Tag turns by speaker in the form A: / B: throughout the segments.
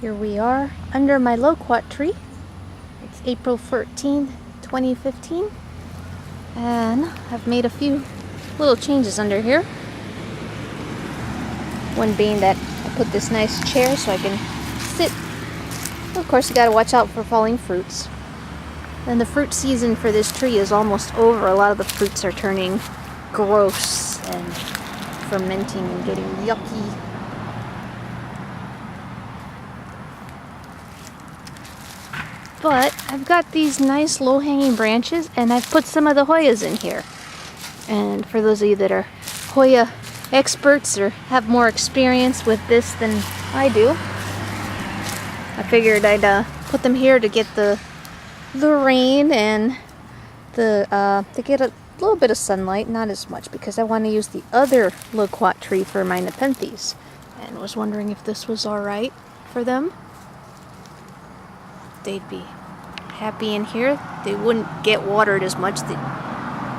A: Here we are under my loquat tree. It's April 14th, 2015, and I've made a few little changes under here. One being that I put this nice chair so I can sit. Of course, you gotta watch out for falling fruits. And the fruit season for this tree is almost over. A lot of the fruits are turning gross and fermenting and getting yucky. But I've got these nice low-hanging branches, and I've put some of the Hoyas in here. And for those of you that are Hoya experts or have more experience with this than I do, I figured I'd put them here to get the rain and to get a little bit of sunlight, not as much, because I want to use the other loquat tree for my Nepenthes, and was wondering if this was all right for them. They'd be happy in here. They wouldn't get watered as much. They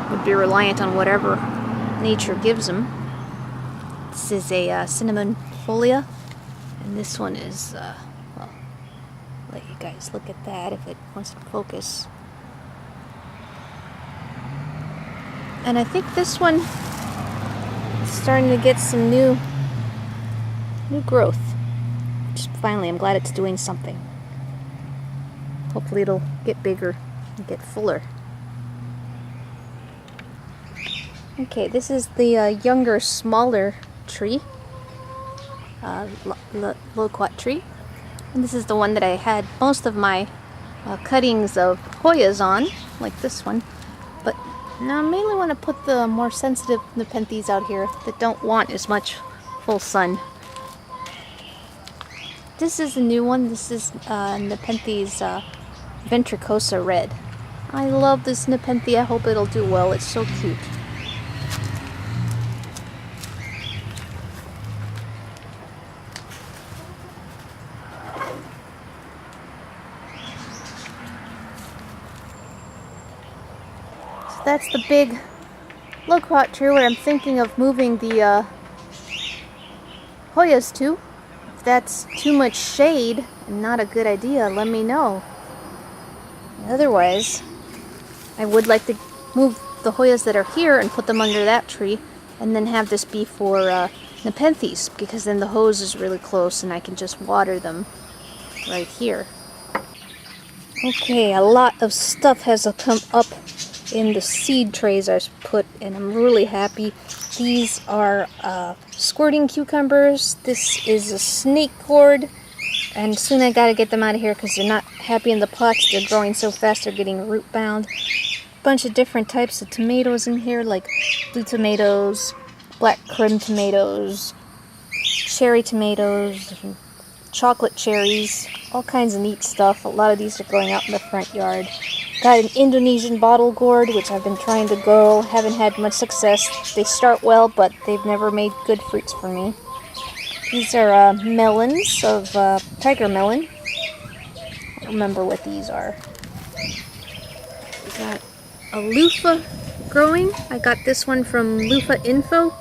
A: would be reliant on whatever nature gives them. This is a cinnamon folia, and this one is, well, let you guys look at that if it wants to focus. And I think this one is starting to get some new growth. Just finally, I'm glad it's doing something. Hopefully it'll get bigger and get fuller. Okay, this is the younger, smaller tree, loquat tree. And this is the one that I had most of my cuttings of Hoyas on, like this one. But now I mainly want to put the more sensitive Nepenthes out here that don't want as much full sun. This is a new one. This is Nepenthes Ventricosa Red. I love this Nepenthe. I hope it'll do well. It's so cute. So that's the big loquat tree where I'm thinking of moving the Hoyas to. If that's too much shade and not a good idea, let me know. Otherwise, I would like to move the Hoyas that are here and put them under that tree, and then have this be for Nepenthes, because then the hose is really close and I can just water them right here. Okay, a lot of stuff has come up in the seed trays I put, and I'm really happy. These are squirting cucumbers. This is a snake gourd. And soon I gotta get them out of here because they're not happy in the pots. They're growing so fast they're getting root bound. Bunch of different types of tomatoes in here, like blue tomatoes, black currant tomatoes, cherry tomatoes, chocolate cherries, all kinds of neat stuff. A lot of these are growing out in the front yard. Got an Indonesian bottle gourd, which I've been trying to grow. Haven't had much success. They start well, but they've never made good fruits for me. These are melons of tiger melon. I don't remember what these are. We got a loofah growing. I got this one from Loofah Info.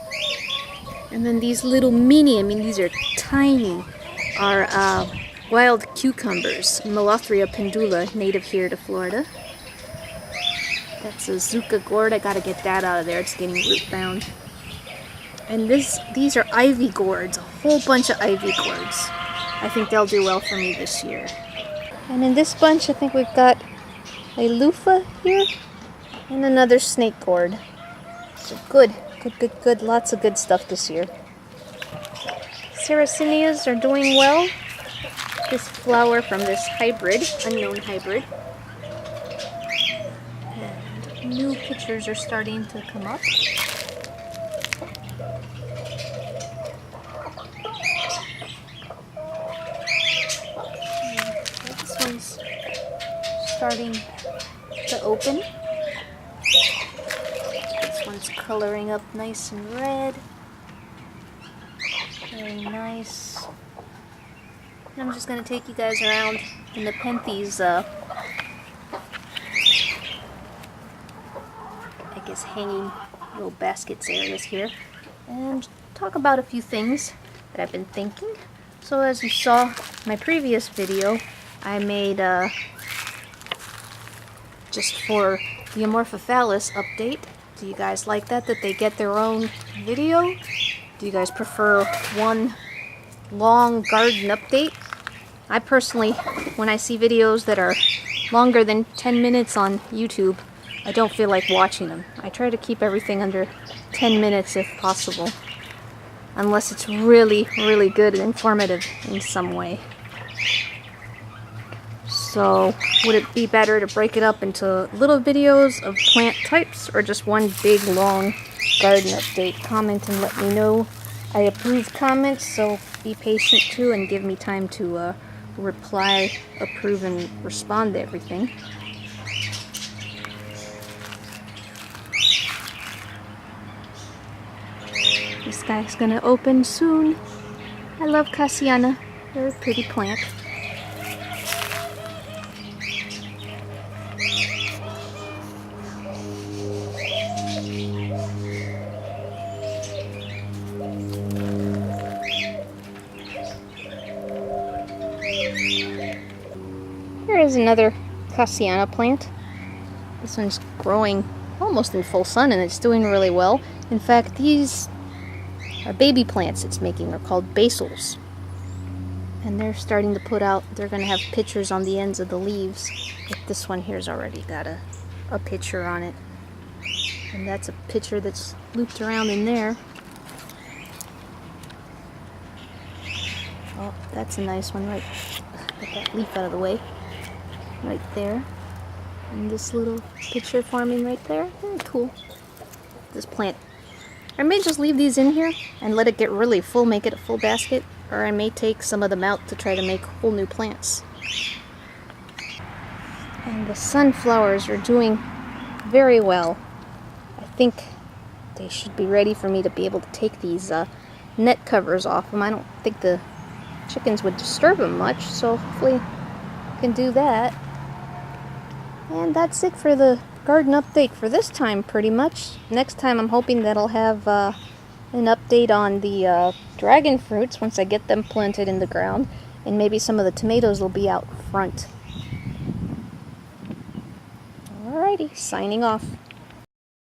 A: And then these little mini, I mean these are tiny, are wild cucumbers. Melothria pendula, native here to Florida. That's a Zucca gourd. I gotta get that out of there. It's getting root bound. And these are ivy gourds, a whole bunch of ivy gourds. I think they'll do well for me this year. And in this bunch, I think we've got a loofah here and another snake gourd. So good. Lots of good stuff this year. Sarracenias are doing well. This flower from this hybrid, unknown hybrid. And new pictures are starting to come up. Starting to open. This one's coloring up nice and red. Very nice. And I'm just going to take you guys around the Nepenthes, I guess hanging little baskets areas here, and talk about a few things that I've been thinking. So as you saw my previous video, I made just for the Amorphophallus update. Do you guys like that they get their own video? Do you guys prefer one long garden update? I personally, when I see videos that are longer than 10 minutes on YouTube, I don't feel like watching them. I try to keep everything under 10 minutes if possible, unless it's really, really good and informative in some way. So, would it be better to break it up into little videos of plant types, or just one big, long garden update? Comment and let me know. I approve comments, so be patient too and give me time to reply, approve, and respond to everything. This guy's gonna open soon. I love Cassiana. They're a pretty plant. Here is another Cassiana plant. This one's growing almost in full sun and it's doing really well. In fact, these are baby plants it's making. They're called basils. And they're starting to put out, they're going to have pictures on the ends of the leaves. Like this one here's already got a picture on it. And that's a picture that's looped around in there. Oh, that's a nice one, right? Get that leaf out of the way. Right there. And this little picture forming right there. Very cool. This plant. I may just leave these in here and let it get really full, make it a full basket. Or I may take some of them out to try to make whole new plants. And the sunflowers are doing very well. I think they should be ready for me to be able to take these net covers off them. I don't think the chickens would disturb them much, so hopefully I can do that. And that's it for the garden update for this time, pretty much. Next time I'm hoping that I'll have an update on the dragon fruits once I get them planted in the ground, and maybe some of the tomatoes will be out front. Alrighty, signing off.